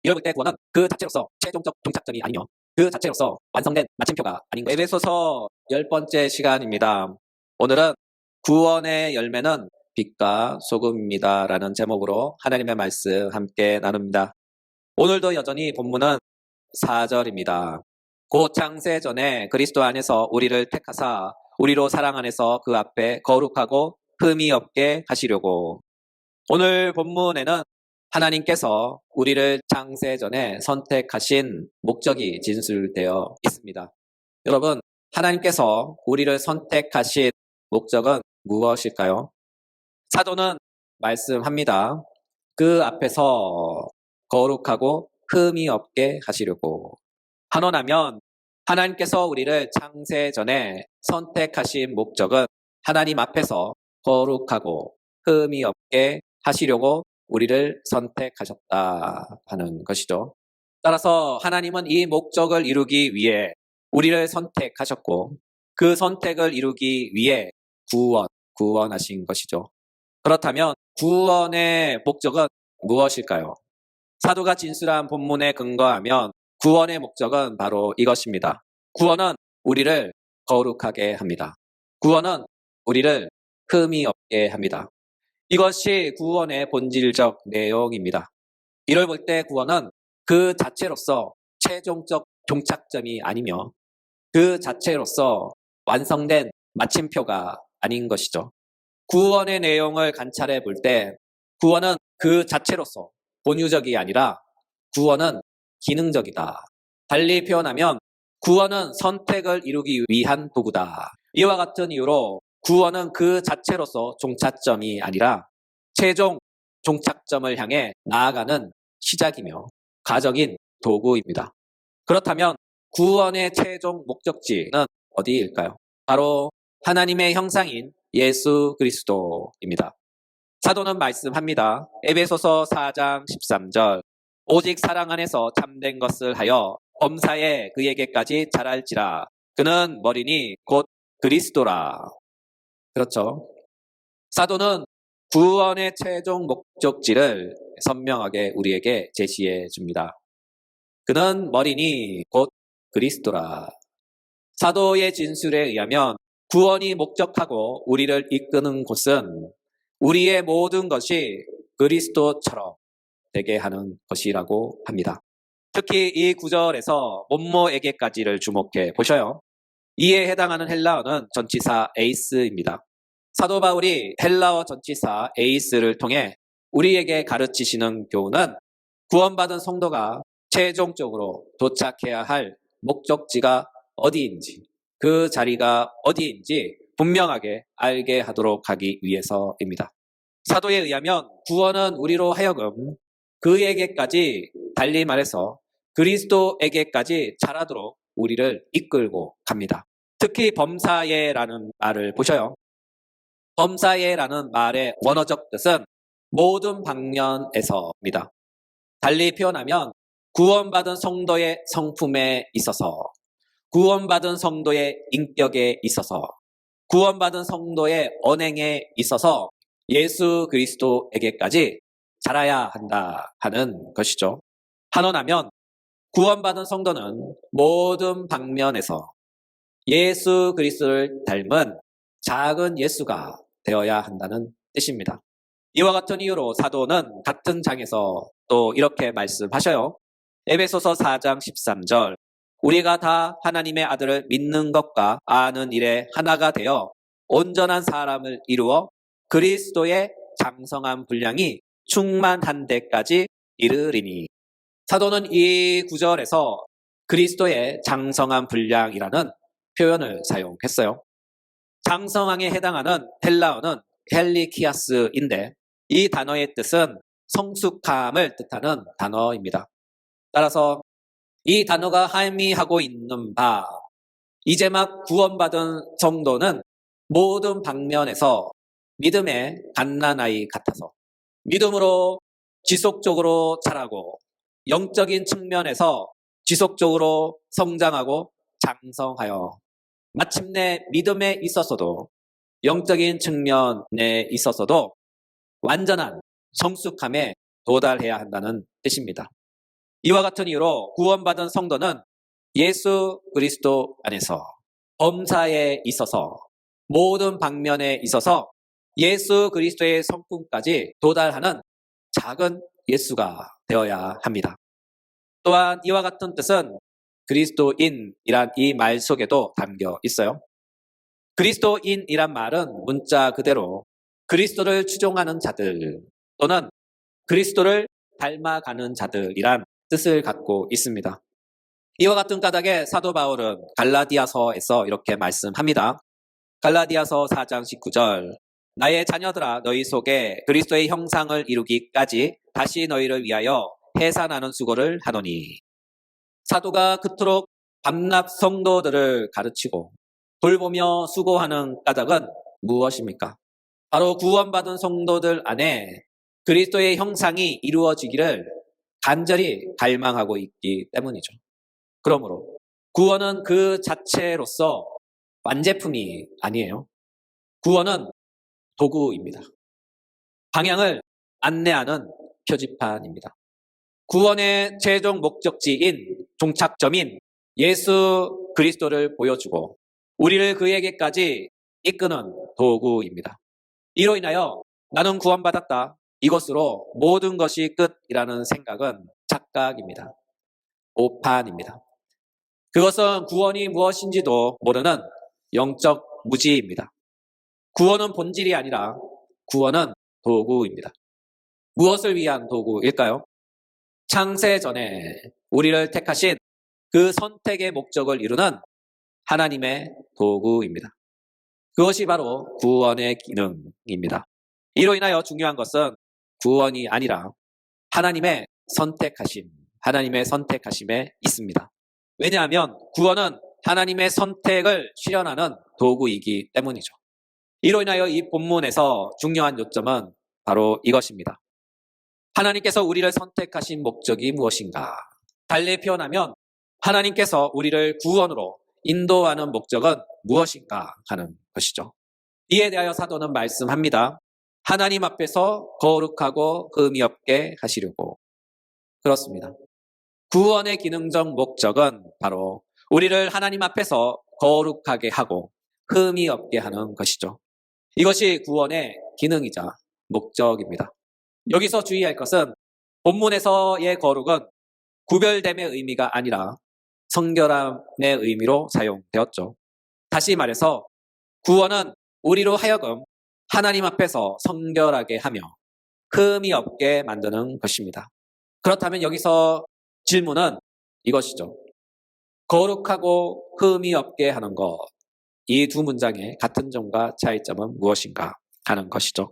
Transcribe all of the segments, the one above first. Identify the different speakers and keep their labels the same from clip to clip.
Speaker 1: 이럴 때 구원은 그 자체로서 최종적 종착점이 아니며 그 자체로서 완성된 마침표가 아닌 것이죠. 에베소서 10번째 시간입니다. 오늘은 구원의 열매는 빛과 소금입니다 라는 제목으로 하나님의 말씀 함께 나눕니다. 오늘도 여전히 본문은 4절입니다. 곧 창세 전에 그리스도 안에서 우리를 택하사 우리로 사랑 안에서 그 앞에 거룩하고 흠이 없게 하시려고. 오늘 본문에는 하나님께서 우리를 창세 전에 선택하신 목적이 진술되어 있습니다. 여러분, 하나님께서 우리를 선택하신 목적은 무엇일까요? 사도는 말씀합니다. 그 앞에서 거룩하고 흠이 없게 하시려고. 한원하면 하나님께서 우리를 창세 전에 선택하신 목적은 하나님 앞에서 거룩하고 흠이 없게 하시려고 우리를 선택하셨다 하는 것이죠. 따라서 하나님은 이 목적을 이루기 위해 우리를 선택하셨고 그 선택을 이루기 위해 구원하신 것이죠. 그렇다면 구원의 목적은 무엇일까요? 사도가 진술한 본문에 근거하면 구원의 목적은 바로 이것입니다. 구원은 우리를 거룩하게 합니다. 구원은 우리를 흠이 없게 합니다. 이것이 구원의 본질적 내용입니다. 이를 볼 때 구원은 그 자체로서 최종적 종착점이 아니며 그 자체로서 완성된 마침표가 아닌 것이죠. 구원의 내용을 관찰해 볼 때 구원은 그 자체로서 본유적이 아니라 구원은 기능적이다. 달리 표현하면 구원은 선택을 이루기 위한 도구다. 이와 같은 이유로 구원은 그 자체로서 종착점이 아니라 최종 종착점을 향해 나아가는 시작이며 과정인 도구입니다. 그렇다면 구원의 최종 목적지는 어디일까요? 바로 하나님의 형상인 예수 그리스도입니다. 사도는 말씀합니다. 에베소서 4장 13절 오직 사랑 안에서 참된 것을 하여 범사에 그에게까지 자랄지라. 그는 머리니 곧 그리스도라. 그렇죠. 사도는 구원의 최종 목적지를 선명하게 우리에게 제시해 줍니다. 그는 머리니 곧 그리스도라. 사도의 진술에 의하면 구원이 목적하고 우리를 이끄는 곳은 우리의 모든 것이 그리스도처럼 되게 하는 것이라고 합니다. 특히 이 구절에서 몸모에게까지를 주목해 보셔요. 이에 해당하는 헬라어는 전치사 에이스입니다. 사도 바울이 헬라어 전치사 에이스를 통해 우리에게 가르치시는 교훈은 구원받은 성도가 최종적으로 도착해야 할 목적지가 어디인지, 그 자리가 어디인지 분명하게 알게 하도록 하기 위해서입니다. 사도에 의하면 구원은 우리로 하여금 그에게까지, 달리 말해서 그리스도에게까지 자라도록 우리를 이끌고 갑니다. 특히 범사예라는 말을 보셔요. 범사예라는 말의 원어적 뜻은 모든 방면에서입니다. 달리 표현하면 구원받은 성도의 성품에 있어서, 구원받은 성도의 인격에 있어서, 구원받은 성도의 언행에 있어서 예수 그리스도에게까지 자라야 한다 하는 것이죠. 한원하면 구원받은 성도는 모든 방면에서 예수 그리스도를 닮은 작은 예수가 되어야 한다는 뜻입니다. 이와 같은 이유로 사도는 같은 장에서 또 이렇게 말씀하셔요. 에베소서 4장 13절 우리가 다 하나님의 아들을 믿는 것과 아는 일에 하나가 되어 온전한 사람을 이루어 그리스도의 장성한 분량이 충만한 데까지 이르리니. 사도는 이 구절에서 그리스도의 장성한 분량이라는 표현을 사용했어요. 장성함에 해당하는 헬라어는 헬리키아스인데 이 단어의 뜻은 성숙함을 뜻하는 단어입니다. 따라서 이 단어가 함의하고 있는 바, 이제 막 구원받은 성도는 모든 방면에서 믿음의 갓난아이 같아서 믿음으로 지속적으로 자라고 영적인 측면에서 지속적으로 성장하고 장성하여 마침내 믿음에 있어서도 영적인 측면에 있어서도 완전한 성숙함에 도달해야 한다는 뜻입니다. 이와 같은 이유로 구원받은 성도는 예수 그리스도 안에서 범사에 있어서 모든 방면에 있어서 예수 그리스도의 성품까지 도달하는 작은 예수가 되어야 합니다. 또한 이와 같은 뜻은 그리스도인이란 이 말 속에도 담겨 있어요. 그리스도인이란 말은 문자 그대로 그리스도를 추종하는 자들 또는 그리스도를 닮아가는 자들이란 뜻을 갖고 있습니다. 이와 같은 까닭에 사도 바울은 갈라디아서에서 이렇게 말씀합니다. 갈라디아서 4장 19절 나의 자녀들아 너희 속에 그리스도의 형상을 이루기까지 다시 너희를 위하여 해산하는 수고를 하노니. 사도가 그토록 밤낮 성도들을 가르치고 돌보며 수고하는 까닭은 무엇입니까? 바로 구원받은 성도들 안에 그리스도의 형상이 이루어지기를 간절히 갈망하고 있기 때문이죠. 그러므로 구원은 그 자체로서 완제품이 아니에요. 구원은 도구입니다. 방향을 안내하는 표지판입니다. 구원의 최종 목적지인 종착점인 예수 그리스도를 보여주고 우리를 그에게까지 이끄는 도구입니다. 이로 인하여 나는 구원받았다. 이것으로 모든 것이 끝이라는 생각은 착각입니다. 오판입니다. 그것은 구원이 무엇인지도 모르는 영적 무지입니다. 구원은 본질이 아니라 구원은 도구입니다. 무엇을 위한 도구일까요? 창세 전에 우리를 택하신 그 선택의 목적을 이루는 하나님의 도구입니다. 그것이 바로 구원의 기능입니다. 이로 인하여 중요한 것은 구원이 아니라 하나님의 선택하심에 있습니다. 왜냐하면 구원은 하나님의 선택을 실현하는 도구이기 때문이죠. 이로 인하여 이 본문에서 중요한 요점은 바로 이것입니다. 하나님께서 우리를 선택하신 목적이 무엇인가? 달리 표현하면 하나님께서 우리를 구원으로 인도하는 목적은 무엇인가 하는 것이죠. 이에 대하여 사도는 말씀합니다. 하나님 앞에서 거룩하고 흠이 없게 하시려고. 그렇습니다. 구원의 기능적 목적은 바로 우리를 하나님 앞에서 거룩하게 하고 흠이 없게 하는 것이죠. 이것이 구원의 기능이자 목적입니다. 여기서 주의할 것은 본문에서의 거룩은 구별됨의 의미가 아니라 성결함의 의미로 사용되었죠. 다시 말해서 구원은 우리로 하여금 하나님 앞에서 성결하게 하며 흠이 없게 만드는 것입니다. 그렇다면 여기서 질문은 이것이죠. 거룩하고 흠이 없게 하는 것, 이 두 문장의 같은 점과 차이점은 무엇인가 하는 것이죠.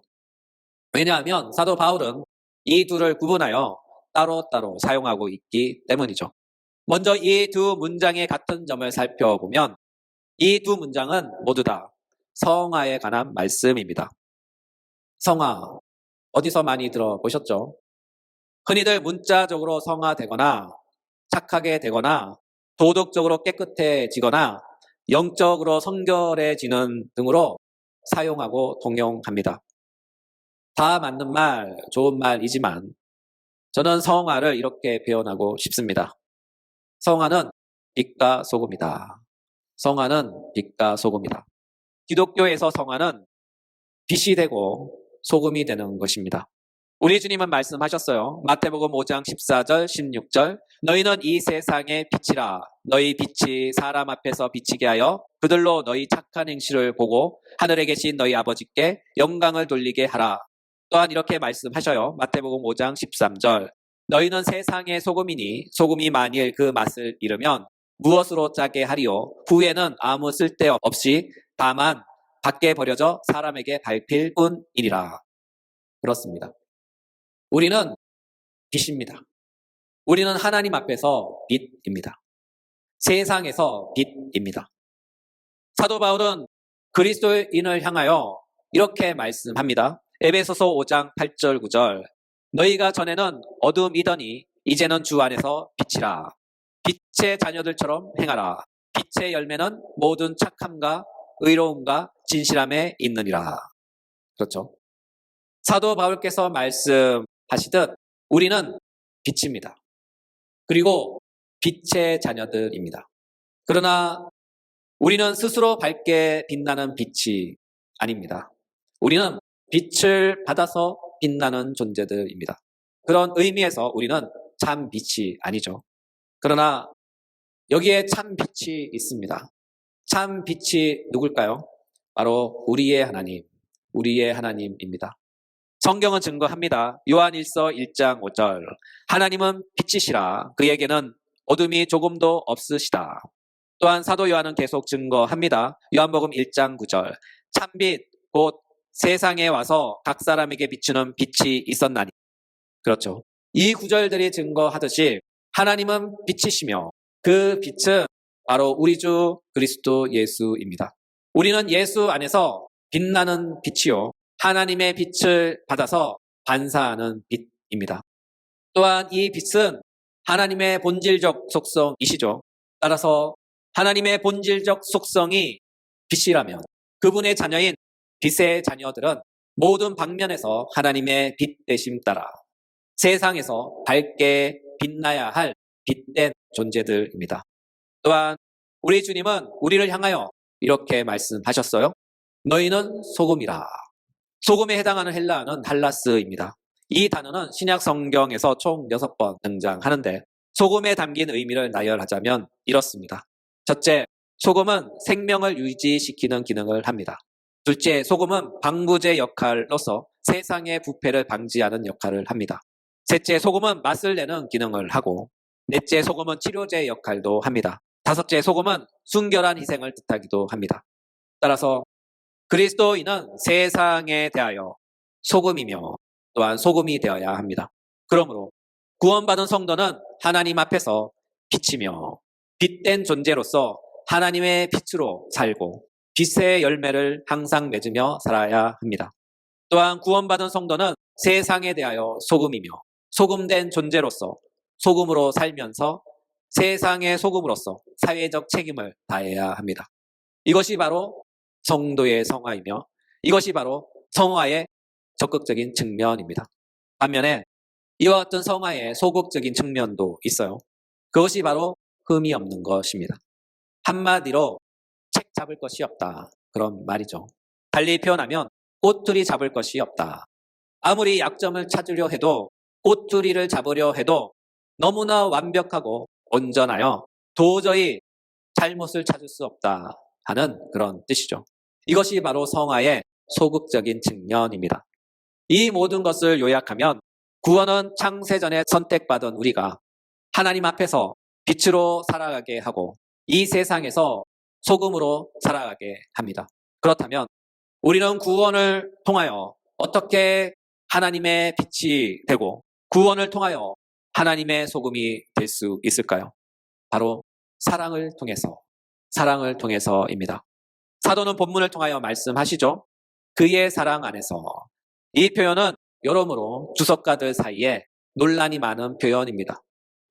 Speaker 1: 왜냐하면 사도 바울은 이 둘을 구분하여 따로따로 사용하고 있기 때문이죠. 먼저 이 두 문장의 같은 점을 살펴보면 이 두 문장은 모두 다 성화에 관한 말씀입니다. 성화, 어디서 많이 들어보셨죠? 흔히들 문자적으로 성화되거나 착하게 되거나 도덕적으로 깨끗해지거나 영적으로 성결해지는 등으로 사용하고 통용합니다. 다 맞는 말, 좋은 말이지만 저는 성화를 이렇게 표현하고 싶습니다. 성화는 빛과 소금이다. 성화는 빛과 소금이다. 기독교에서 성화는 빛이 되고 소금이 되는 것입니다. 우리 주님은 말씀하셨어요. 마태복음 5장 14절 16절 너희는 이 세상의 빛이라. 너희 빛이 사람 앞에서 비치게 하여 그들로 너희 착한 행실을 보고 하늘에 계신 너희 아버지께 영광을 돌리게 하라. 또한 이렇게 말씀하셔요. 마태복음 5장 13절 너희는 세상의 소금이니 소금이 만일 그 맛을 잃으면 무엇으로 짜게 하리요? 후에는 아무 쓸데없이 다만 밖에 버려져 사람에게 밟힐 뿐이니라. 그렇습니다. 우리는 빛입니다. 우리는 하나님 앞에서 빛입니다. 세상에서 빛입니다. 사도 바울은 그리스도인을 향하여 이렇게 말씀합니다. 에베소서 5장 8절 9절 너희가 전에는 어둠이더니 이제는 주 안에서 빛이라. 빛의 자녀들처럼 행하라. 빛의 열매는 모든 착함과 의로움과 진실함에 있느니라. 그렇죠. 사도 바울께서 말씀하시듯 우리는 빛입니다. 그리고 빛의 자녀들입니다. 그러나 우리는 스스로 밝게 빛나는 빛이 아닙니다. 우리는 빛을 받아서 빛나는 존재들입니다. 그런 의미에서 우리는 참 빛이 아니죠. 그러나 여기에 참 빛이 있습니다. 참 빛이 누굴까요? 바로 우리의 하나님, 우리의 하나님입니다. 성경은 증거합니다. 요한일서 1장 5절. 하나님은 빛이시라. 그에게는 어둠이 조금도 없으시다. 또한 사도 요한은 계속 증거합니다. 요한복음 1장 9절. 참빛 곧 세상에 와서 각 사람에게 비추는 빛이 있었나니. 그렇죠. 이 구절들이 증거하듯이 하나님은 빛이시며 그 빛은 바로 우리 주 그리스도 예수입니다. 우리는 예수 안에서 빛나는 빛이요. 하나님의 빛을 받아서 반사하는 빛입니다. 또한 이 빛은 하나님의 본질적 속성이시죠. 따라서 하나님의 본질적 속성이 빛이라면 그분의 자녀인 빛의 자녀들은 모든 방면에서 하나님의 빛 되심 따라 세상에서 밝게 빛나야 할 빛된 존재들입니다. 또한 우리 주님은 우리를 향하여 이렇게 말씀하셨어요. 너희는 소금이라. 소금에 해당하는 헬라어는 할라스입니다. 이 단어는 신약 성경에서 총 6번 등장하는데 소금에 담긴 의미를 나열하자면 이렇습니다. 첫째, 소금은 생명을 유지시키는 기능을 합니다. 둘째, 소금은 방부제 역할로서 세상의 부패를 방지하는 역할을 합니다. 셋째, 소금은 맛을 내는 기능을 하고 넷째, 소금은 치료제 역할도 합니다. 다섯째, 소금은 순결한 희생을 뜻하기도 합니다. 따라서 그리스도인은 세상에 대하여 소금이며 또한 소금이 되어야 합니다. 그러므로 구원받은 성도는 하나님 앞에서 빛이며 빛된 존재로서 하나님의 빛으로 살고 빛의 열매를 항상 맺으며 살아야 합니다. 또한 구원받은 성도는 세상에 대하여 소금이며 소금된 존재로서 소금으로 살면서 세상의 소금으로서 사회적 책임을 다해야 합니다. 이것이 바로 성도의 성화이며 이것이 바로 성화의 적극적인 측면입니다. 반면에 이와 같은 성화의 소극적인 측면도 있어요. 그것이 바로 흠이 없는 것입니다. 한마디로 책 잡을 것이 없다. 그런 말이죠. 달리 표현하면 꼬투리 잡을 것이 없다. 아무리 약점을 찾으려 해도 꼬투리를 잡으려 해도 너무나 완벽하고 온전하여 도저히 잘못을 찾을 수 없다 하는 그런 뜻이죠. 이것이 바로 성화의 소극적인 측면입니다. 이 모든 것을 요약하면 구원은 창세전에 선택받은 우리가 하나님 앞에서 빛으로 살아가게 하고 이 세상에서 소금으로 살아가게 합니다. 그렇다면 우리는 구원을 통하여 어떻게 하나님의 빛이 되고 구원을 통하여 하나님의 소금이 될 수 있을까요? 바로 사랑을 통해서입니다. 사도는 본문을 통하여 말씀하시죠. 그의 사랑 안에서. 이 표현은 여러모로 주석가들 사이에 논란이 많은 표현입니다.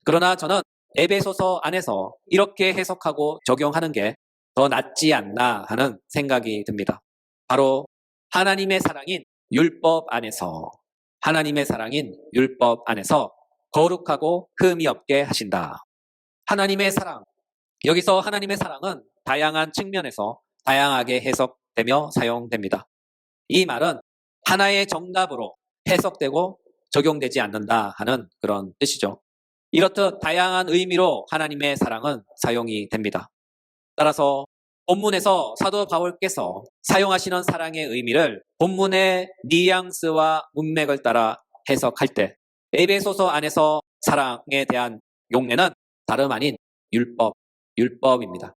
Speaker 1: 그러나 저는 에베소서 안에서 이렇게 해석하고 적용하는 게 더 낫지 않나 하는 생각이 듭니다. 바로 하나님의 사랑인 율법 안에서 거룩하고 흠이 없게 하신다. 하나님의 사랑. 여기서 하나님의 사랑은 다양한 측면에서 다양하게 해석되며 사용됩니다. 이 말은 하나의 정답으로 해석되고 적용되지 않는다 하는 그런 뜻이죠. 이렇듯 다양한 의미로 하나님의 사랑은 사용이 됩니다. 따라서 본문에서 사도 바울께서 사용하시는 사랑의 의미를 본문의 뉘앙스와 문맥을 따라 해석할 때 에베소서 안에서 사랑에 대한 용례는 다름 아닌 율법입니다.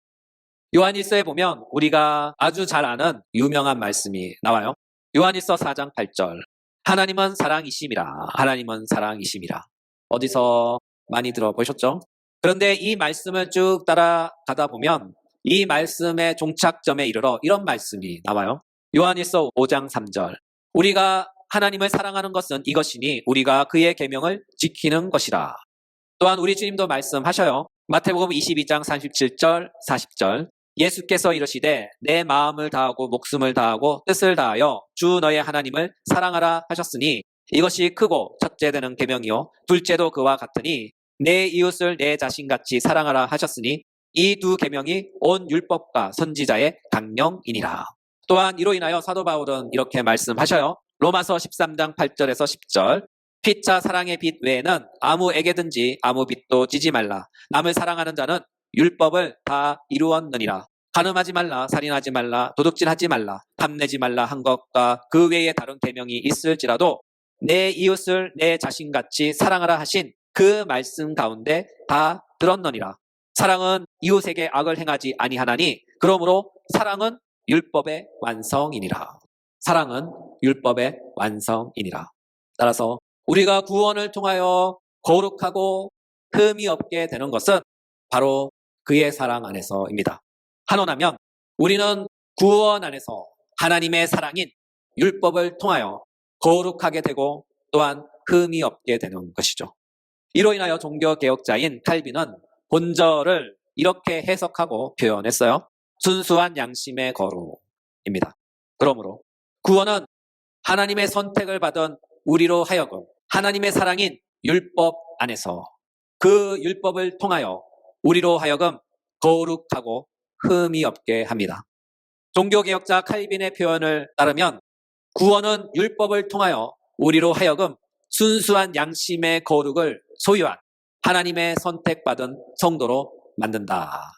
Speaker 1: 요한일서에 보면 우리가 아주 잘 아는 유명한 말씀이 나와요. 요한일서 4장 8절. 하나님은 사랑이심이라. 어디서 많이 들어보셨죠? 그런데 이 말씀을 쭉 따라가다 보면 이 말씀의 종착점에 이르러 이런 말씀이 나와요. 요한일서 5장 3절. 우리가 하나님을 사랑하는 것은 이것이니 우리가 그의 계명을 지키는 것이라. 또한 우리 주님도 말씀하셔요. 마태복음 22장 37절 40절. 예수께서 이르시되 내 마음을 다하고 목숨을 다하고 뜻을 다하여 주 너의 하나님을 사랑하라 하셨으니 이것이 크고 첫째 되는 계명이요 둘째도 그와 같으니 내 이웃을 내 자신같이 사랑하라 하셨으니 이 두 계명이 온 율법과 선지자의 강령이니라. 또한 이로 인하여 사도 바울은 이렇게 말씀하셔요. 로마서 13장 8절에서 10절. 피차 사랑의 빛 외에는 아무에게든지 아무 빛도 지지 말라. 남을 사랑하는 자는 율법을 다 이루었느니라. 간음하지 말라, 살인하지 말라, 도둑질하지 말라, 탐내지 말라 한 것과 그 외에 다른 계명이 있을지라도 내 이웃을 내 자신같이 사랑하라 하신 그 말씀 가운데 다 들었느니라. 사랑은 이웃에게 악을 행하지 아니하나니 그러므로 사랑은 율법의 완성이니라. 사랑은 율법의 완성이니라. 따라서 우리가 구원을 통하여 거룩하고 흠이 없게 되는 것은 바로 그의 사랑 안에서입니다. 한원하면 우리는 구원 안에서 하나님의 사랑인 율법을 통하여 거룩하게 되고 또한 흠이 없게 되는 것이죠. 이로 인하여 종교개혁자인 칼빈은 본절을 이렇게 해석하고 표현했어요. 순수한 양심의 거룩입니다. 그러므로 구원은 하나님의 선택을 받은 우리로 하여금 하나님의 사랑인 율법 안에서 그 율법을 통하여 우리로 하여금 거룩하고 흠이 없게 합니다. 종교개혁자 칼빈의 표현을 따르면 구원은 율법을 통하여 우리로 하여금 순수한 양심의 거룩을 소유한 하나님의 선택받은 성도로 만든다.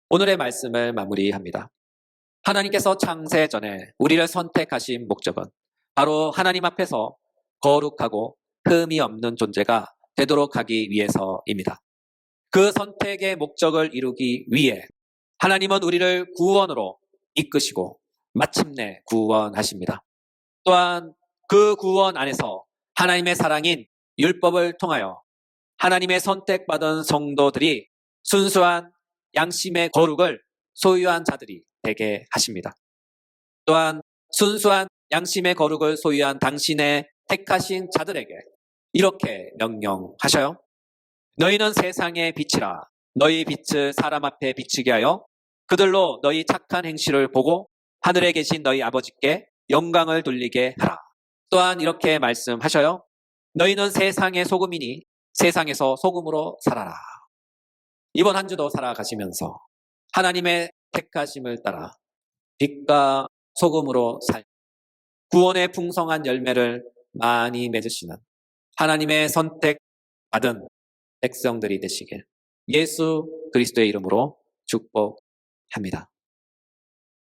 Speaker 1: 오늘의 말씀을 마무리합니다. 하나님께서 창세 전에 우리를 선택하신 목적은 바로 하나님 앞에서 거룩하고 흠이 없는 존재가 되도록 하기 위해서입니다. 그 선택의 목적을 이루기 위해 하나님은 우리를 구원으로 이끄시고 마침내 구원하십니다. 또한 그 구원 안에서 하나님의 사랑인 율법을 통하여 하나님의 선택받은 성도들이 순수한 양심의 거룩을 소유한 자들이 되게 하십니다. 또한 순수한 양심의 거룩을 소유한 당신의 택하신 자들에게 이렇게 명령하셔요. 너희는 세상의 빛이라. 너희 빛을 사람 앞에 비추게 하여 그들로 너희 착한 행실을 보고 하늘에 계신 너희 아버지께 영광을 돌리게 하라. 또한 이렇게 말씀하셔요. 너희는 세상의 소금이니 세상에서 소금으로 살아라. 이번 한 주도 살아가시면서 하나님의 택하심을 따라 빛과 소금으로 구원의 풍성한 열매를 많이 맺으시는 하나님의 선택받은 백성들이 되시길 예수 그리스도의 이름으로 축복합니다.